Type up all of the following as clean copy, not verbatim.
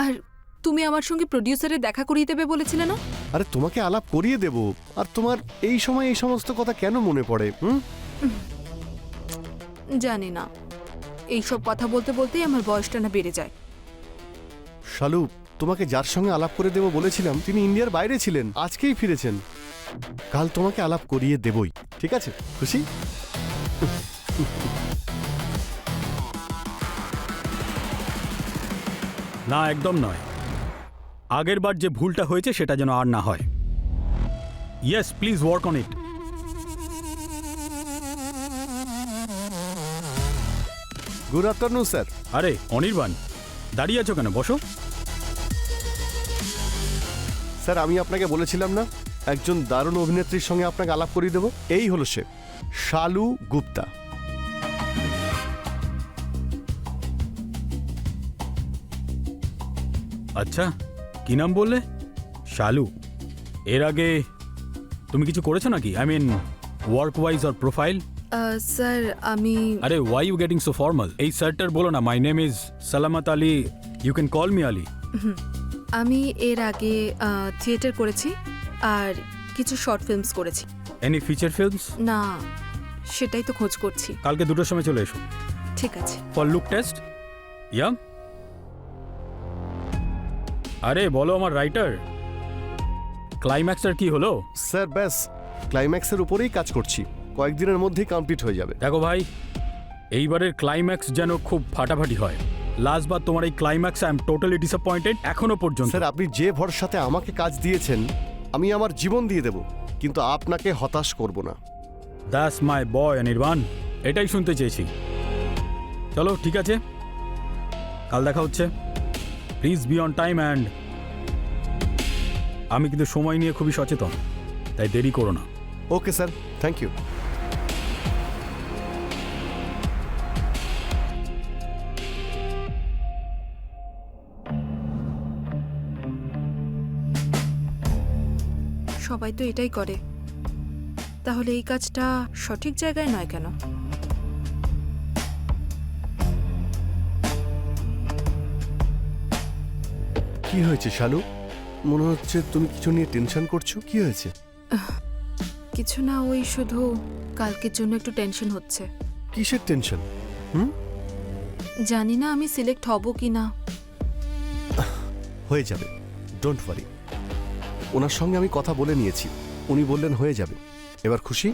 আর তুমি আমার সঙ্গে প্রোডিউসারে দেখা করিয়ে দেবে বলেছিলে না? আরে তোমাকে আলাপ করিয়ে দেব, আর তোমার এই সময় এই সমস্ত কথা কেন মনে পড়ে? জানি না, এইসব কথা বলতে বলতেই আমার বয়সটা না বেড়ে যায়। শালু, তোমাকে যার সঙ্গে আলাপ করে দেব বলেছিলাম তিনি ইন্ডিয়ার বাইরে ছিলেন, আজকেই ফিরেছেন। কাল তোমাকে আলাপ করিয়ে দেবই, ঠিক আছে? খুশি? না, একদম নয়। আগের বার যে ভুলটা হয়েছে সেটা যেন আর না হয়। Yes, please work on it. Good afternoon sir. আরে অনির্বাণ, দাঁড়িয়ে আছো কেন? বসো। স্যার, আমি আপনাকে বলেছিলাম না একজন দারুণ অভিনেত্রীর সঙ্গে আপনাকে আলাপ করিয়ে দেব? এই হলো সে, শালু গুপ্তা। আচ্ছা, কি নাম বললে? শালু। এর আগে তুমি কিছু করেছো নাকি? I mean work wise or profile? Sir আমি আরে why you getting so formal? এই স্যারটার বলো না, my name is Salamat Ali, you can call me Ali. আমি এর আগে থিয়েটার করেছি আর কিছু শর্ট ফিল্মস করেছি। Any feature films? না, সেটাই তো খোঁজ করছি। কালকে 2টোর সময় চলে এসো ঠিক আছে। For look test. ইয়া, আরে বলো আমার রাইটার, ক্লাইম্যাক্সটার কি হলো? স্যার ব্যাস ক্লাইম্যাক্সের উপরেই কাজ করছি, কয়েকদিনের মধ্যেই কমপ্লিট হয়ে যাবে। দেখো ভাই, এইবারের ক্লাইম্যাক্স যেন খুব ফাটাফাটি হয়। লাস্ট বার তোমার এই climax I am totally disappointed এখনো পর্যন্ত। স্যার, আপনি যে ভরসাতে আমাকে কাজ দিয়েছেন আমি আমার জীবন দিয়ে দেব, কিন্তু আপনাকে হতাশ করব না। দ্যাটস মাই বয় অনির্বাণ, এটাই শুনতে চেয়েছি। চলো ঠিক আছে, কাল দেখা হচ্ছে। Please be on time. And আমি কিন্তু সময় নিয়ে খুবই সচেতন, তাই দেরি করো না। Okay sir, thank you. সবাই তো এটাই করে, তাহলে এই কাজটা সঠিক জায়গায় নয় কেন? কি হয়েছে শালু? মনে হচ্ছে তুমি কিছু নিয়ে টেনশন করছো, কি হয়েছে? কিছু না, ওই শুধু কালকের জন্য একটু টেনশন হচ্ছে। কিসের টেনশন? জানি না আমি সিলেক্ট হব কি না। হয়ে যাবে, ডোন্ট ওয়ারি। ওনার সঙ্গে আমি কথা বলে নিয়েছি, উনি বললেন হয়ে যাবে। এবার খুশি?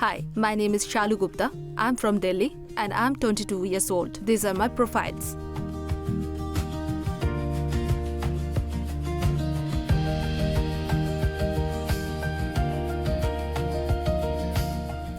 Hi, my name is Shalu Gupta. I'm from Delhi and I'm 22 years old. These are my profiles.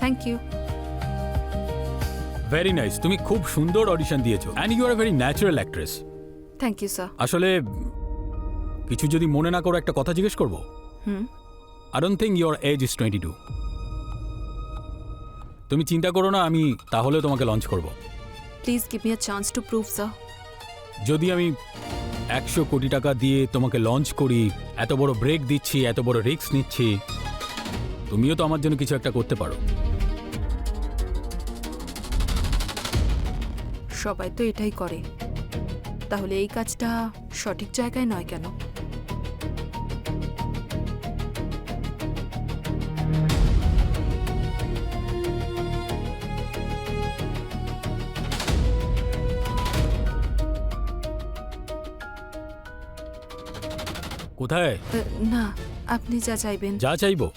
Thank you. Very nice, তুমি খুব সুন্দর অডিশন দিয়েছো and you are very natural actress. Thank you, sir. আসলে কিছু যদি মনে না করো একটা কথা জিজ্ঞেস করবো? I don't think your age is 22। তুমি চিন্তা করো না, আমি তাহলে তোমাকে লঞ্চ করব। Please give me a chance to prove, sir. যদি আমি 100 কোটি টাকা দিয়ে তোমাকে লঞ্চ করি, এত বড় ব্রেক দিচ্ছি, এত বড় রিস্ক নিচ্ছি, তুমিও তো আমার জন্য কিছু একটা করতে পারো। সবাই তো এটাই করে, তাহলে এই কাজটা সঠিক জায়গায় নয় কেন? কোথায়? না, আপনি যা চাইবেন। যা চাইবো?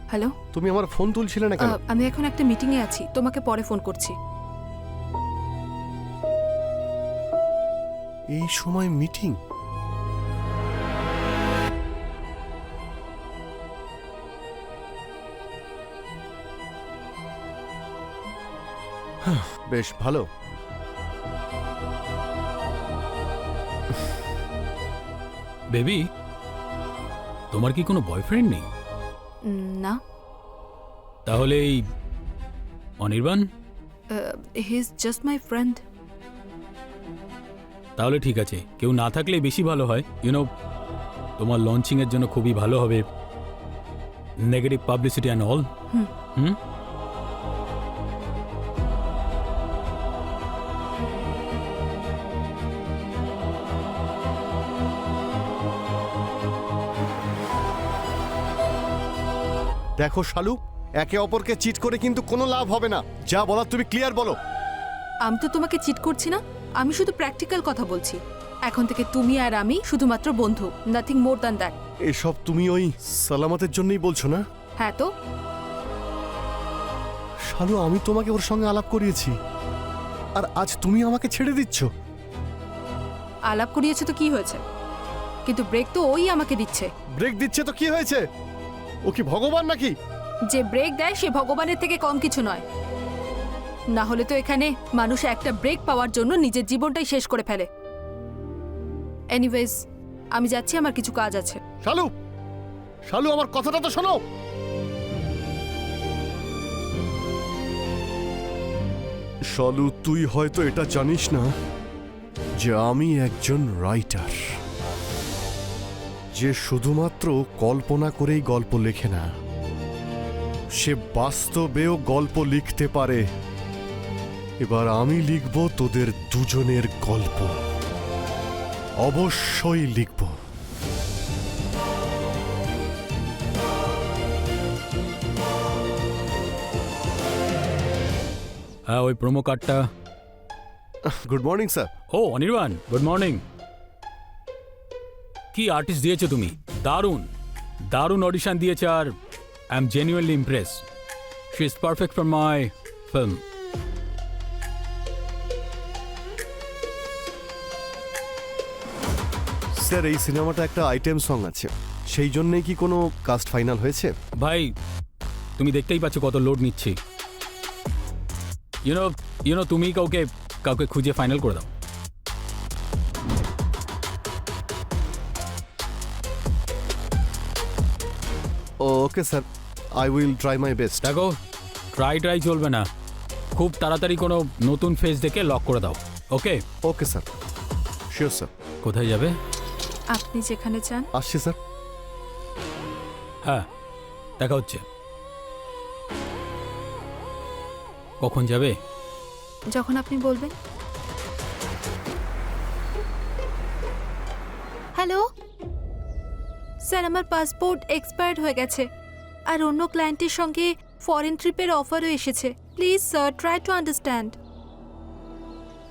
হ্যালো, তুমি আমার ফোন তুলছিলে না কেন? আমি এখন একটা মিটিংয়ে আছি, তোমাকে পরে ফোন করছি। এই সময় মিটিং? বেশ ভালো। বেবি, তোমার কি কোনো বয়ফ্রেন্ড নেই? না, তাহলে এই Anirban? He is just my friend. তাহলে ঠিক আছে, কেউ না থাকলে বেশি ভালো হয়। তোমার লঞ্চিংয়ের জন্য খুবই ভালো হবে। Negative publicity and all. হুম। দেখো শালু, একে অপরকে চিট করে কিন্তু কোনো লাভ হবে না। যা বলার তুমি ক্লিয়ার বলো। আমি তো তোমাকে চিট করছি না, আমি শুধু প্র্যাকটিক্যাল কথা বলছি। এখন থেকে তুমি আর আমি শুধুমাত্র বন্ধু, নাথিং মোর দ্যান দ্যাট। এসব তুমি ওই সালামতের জন্যই বলছো না? হ্যাঁ তো, শালু, আমি তোমাকে ওর সঙ্গে আলাপ করিয়েছি, আর আজ তুমি আমাকে ছেড়ে দিচ্ছ। আলাপ করিয়েছে তো কি হয়েছে, কিন্তু ব্রেক তো ওই আমাকে দিচ্ছে। ব্রেক দিচ্ছে তো কি হয়েছে? ও কি ভগবান নাকি? যে ব্রেক দেয় সে ভগবানের থেকে কম কিছু নয়। না হলে তো এখানে মানুষ একটা ব্রেক পাওয়ার জন্য নিজের জীবনটাই শেষ করে ফেলে। এনিওয়েজ, আমি যাচ্ছি, আমার কিছু কাজ আছে। শালু, শালু, আমার কথাটা তো শোনো। শালু, তুই হয়তো এটা জানিস না যে আমি একজন রাইটার, যে শুধুমাত্র কল্পনা করেই গল্প লেখে না, সে বাস্তবেও গল্প লিখতে পারে। এবার আমি লিখব তোদের দুজনের গল্প, অবশ্যই লিখব। হ্যাঁ, ওই প্রোমো কার্ডটা। Good morning sir. ও অনির্বাণ, গুড মর্নিং। কি আর্টিস্ট দিয়েছো তুমি! দারুণ দারুণ অডিশন দিয়েছে, আর I am genuinely impress. She is perfect for my film. Sir, এই সিনেমাটা একটা আইটেম সং আছে, সেই জন্যই কি কোনো কাস্ট ফাইনাল হয়েছে? ভাই, তুমি দেখতেই পাচ্ছ কত লোড নিচ্ছি। ইউনো তুমি কাউকে খুঁজে ফাইনাল করে দাও। Okay sir, I will try my best. দেখো, ট্রাই চলবে না, খুব তাড়াতাড়ি কোনো নতুন ফেস দেখে লক করে দাও। Okay? Okay sir, sure sir. কোথায় যাবে? আপনি যেখানে চান। আসছি স্যার। হ্যাঁ, দেখা হচ্ছে। কখন যাবে? যখন আপনি বলবেন। হ্যালো স্যার, আমার পাসপোর্ট এক্সপায়ার্ড হয়ে গেছে, আর অন্য ক্লায়েন্টের সঙ্গে ফরেন ট্রিপের অফারও এসেছে। Please sir, try to understand.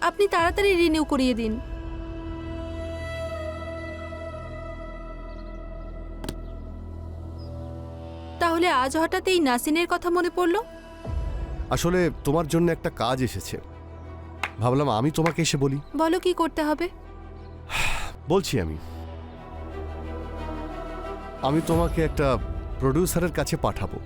আপনি তাড়াতাড়ি রিনিউ করিয়ে দিন। তাহলে আজ হঠাৎ এই নাসিনের কথা মনে পড়লো? আসলে তোমার জন্য একটা কাজ এসেছে, ভাবলাম আমি তোমাকে এসে বলি। বলো কি করতে হবে। বলছি, আমি তোমাকে একটা প্রডিউসারের কাছে পাঠাবো।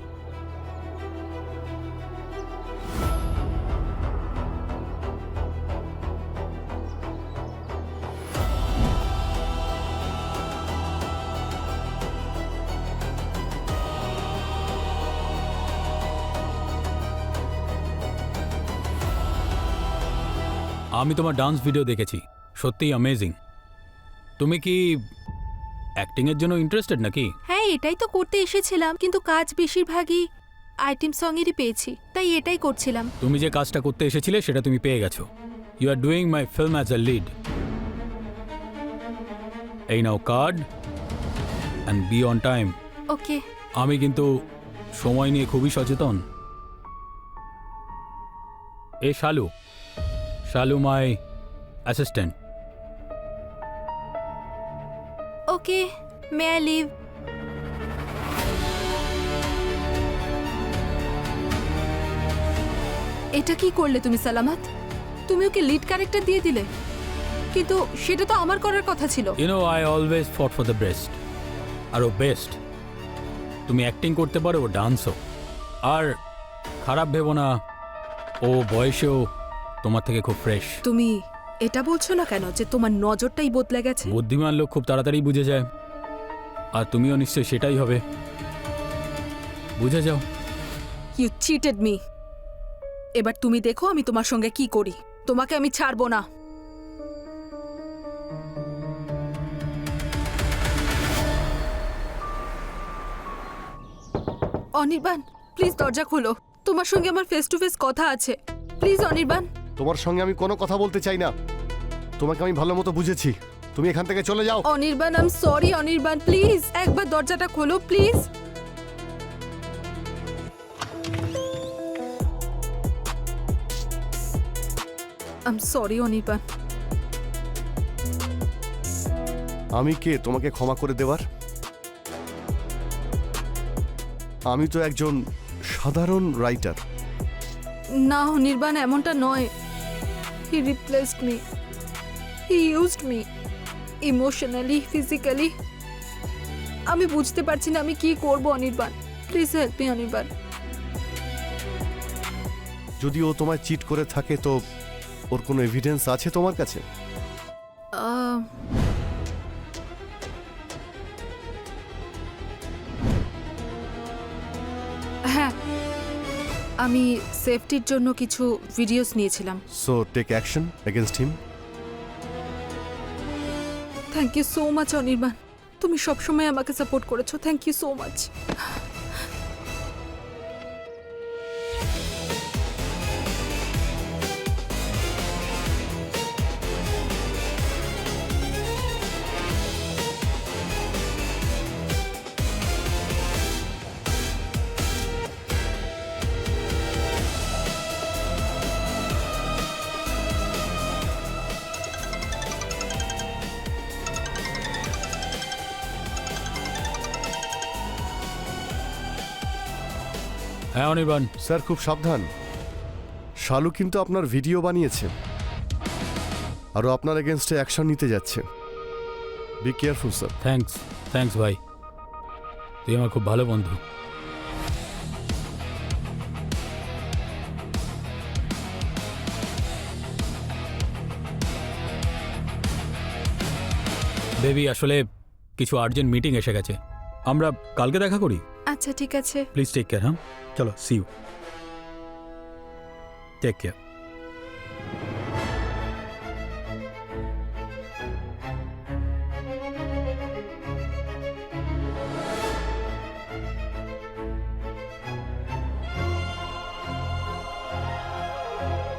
আমি তোমার ডান্স ভিডিও দেখেছি, সত্যিই অ্যামেজিং। তুমি কি অ্যাক্টিংয়ের জন্য ইন্টারেস্টেড নাকি? হ্যাঁ, এটাই তো করতে এসেছিলাম, কিন্তু কাজ বেশিরভাগই আইটেম সঙেরই পেয়েছি, তাই এটাই করছিলাম। তুমি যে কাজটা করতে এসেছিলে সেটা তুমি পেয়ে গেছো। You are doing my film as a lead. এই নাও card and be on time. Okay. আমি কিন্তু সময় নিয়ে খুবই সচেতন। এ Shalu my assistant. Okay, may I leave? এটা কি করলে তুমি সালামাত? তুমি ওকে লিড ক্যারেক্টার দিয়ে দিলে, কিন্তু সেটা তো আমার করার কথা ছিল। I always fought for the best. আর ও বেস্ট। তুমি অ্যাক্টিং করতে পারো, ও ডান্সও। আর খারাপ ভেবো না, ও বয়সেও তোমার থেকে খুব ফ্রেশ। তুমি এটা বলছো না কেন যে তোমার নজরটাই বদলে গেছে? বুদ্ধিমান লোক খুব তাড়াতাড়ি বুঝে যায়, আর তুমিও নিশ্চয়ই সেটাই হবে। বুঝে যাও। You cheated me. এবার তুমি দেখো আমি তোমার সঙ্গে কি করি। তোমাকে আমি ছাড়বো না। অনির্বাণ, প্লিজ দরজা খোলো। তোমার সঙ্গে আমার ফেস টু ফেস কথা আছে। প্লিজ অনির্বাণ। তোমার সঙ্গে আমি কোনো কথা বলতে চাই না। তোমাকে আমি ভালো মতো বুঝেছি। তুমি এখান থেকে চলে যাও। Anirban, I am sorry Anirban, please একবার দরজাটা খোলো please. I am sorry Anirban. আমি কে তোমাকে ক্ষমা করে দেওয়ার? আমি তো একজন সাধারণ রাইটার। না অনির্বাণ, এমনটা নয়। He replaced me, he used me emotionally, physically. আমি বুঝতে পারছি না আমি কি করব Anirban. Please help me Anirban. যদি ও তোমায় চিট করে থাকে তো ওর কোনো এভিডেন্স আছে তোমার কাছে? আহ, হ্যাঁ, আমি সেফটির জন্য কিছু ভিডিওস নিয়েছিলাম। So take action against him. Thank you so much Anirban, তুমি সবসময় আমাকে সাপোর্ট করেছো। Thank you so much. হ্যাঁ অনির্বাণ। স্যার খুব সাবধান। শালু কিন্তু আপনার ভিডিও বানিয়েছে, আরও আপনার এগেনস্টে অ্যাকশন নিতে যাচ্ছে। Be careful sir. থ্যাঙ্কস ভাই, তুই আমার খুব ভালো বন্ধু। বেবি, আসলে কিছু আর্জেন্ট মিটিং এসে গেছে, আমরা কালকে দেখা করি। আচ্ছা ঠিক আছে। Please take care. হ্যাঁ চলো, সি ইউ। Take care.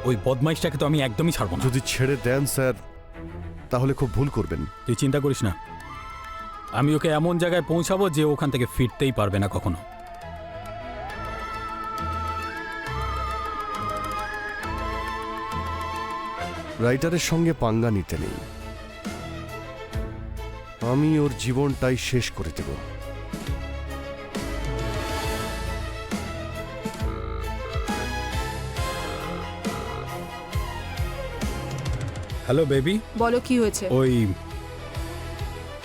ওই বদমাইশটাকে তো আমি একদমই ছাড়বো না। যদি ছেড়ে দেন স্যার তাহলে খুব ভুল করবেন। তুই চিন্তা করিস না, আমি ওকে এমন জায়গায় পৌঁছাবো যে ওখান থেকে ফিরতেই পারবে না কখনো। রাইটারের সঙ্গে পাঙ্গা নিতে নেই। আমি ওর জীবনটাই শেষ করে দেব। Hello baby. বলো কি হয়েছে? ওই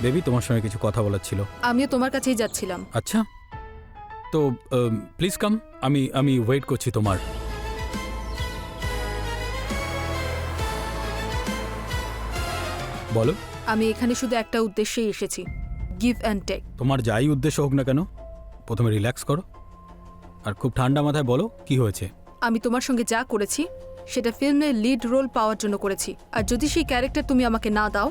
বেবি, তোমার সঙ্গে কিছু কথা বলার ছিল। আমিও তোমার কাছেই যাচ্ছিলাম। আচ্ছা, তো প্লিজ কাম। আমি ওয়েট করছি তোমার। বলো। আমি এখানে শুধু একটা উদ্দেশ্যেই এসেছি, গিভ অ্যান্ড টেক। তোমার যাই উদ্দেশ্য হোক না কেন, প্রথমে রিল্যাক্স করো আর খুব ঠান্ডা মাথায় বলো কি হয়েছে। আমি তোমার সঙ্গে যা করেছি সেটা ফিল্মে লিড রোল পাওয়ার জন্য করেছি, আর যদি সেই ক্যারেক্টার তুমি আমাকে না দাও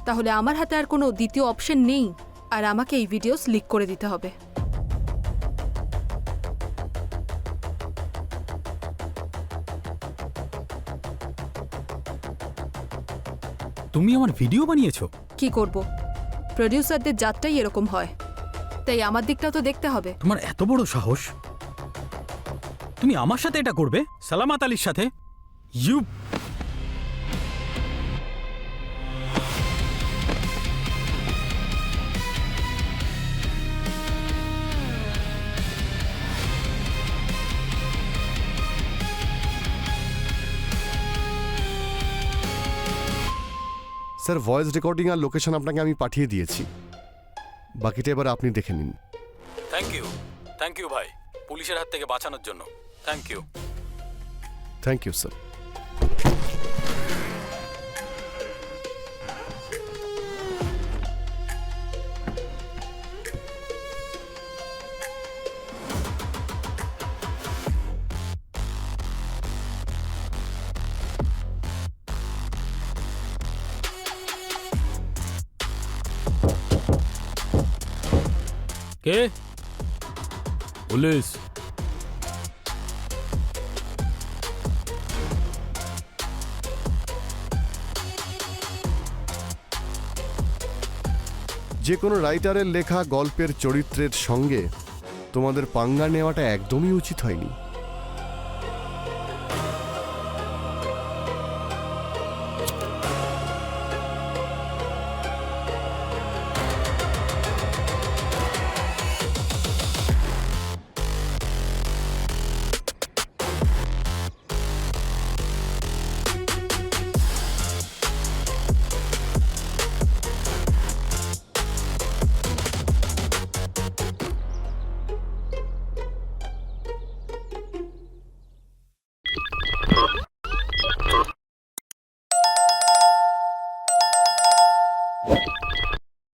তাহলে আমার হাতে আর কোনো দ্বিতীয় অপশন নেই, আর আমাকে এই ভিডিওস লিক করে দিতে হবে। তুমি আমার ভিডিও বানিয়েছো? কি করব, প্রডিউসারদের যাত্রাই এরকম হয়, তাই আমার দিকটাও তো দেখতে হবে। তোমার এত বড় সাহস, তুমি আমার সাথে এটা করবে? সালামাত আলীর সাথে? ইউ স্যার ভয়েস রেকর্ডিং আর লোকেশন আপনাকে আমি পাঠিয়ে দিয়েছি, বাকিটা এবার আপনি দেখে নিন। থ্যাংক ইউ ভাই, পুলিশের হাত থেকে বাঁচানোর জন্য thank you. Thank you sir. কে? পুলিশ। যে কোনো রাইটারের লেখা গল্পের চরিত্রের সঙ্গে তোমাদের পাঙ্গা নেওয়াটা একদমই উচিত হয়নি।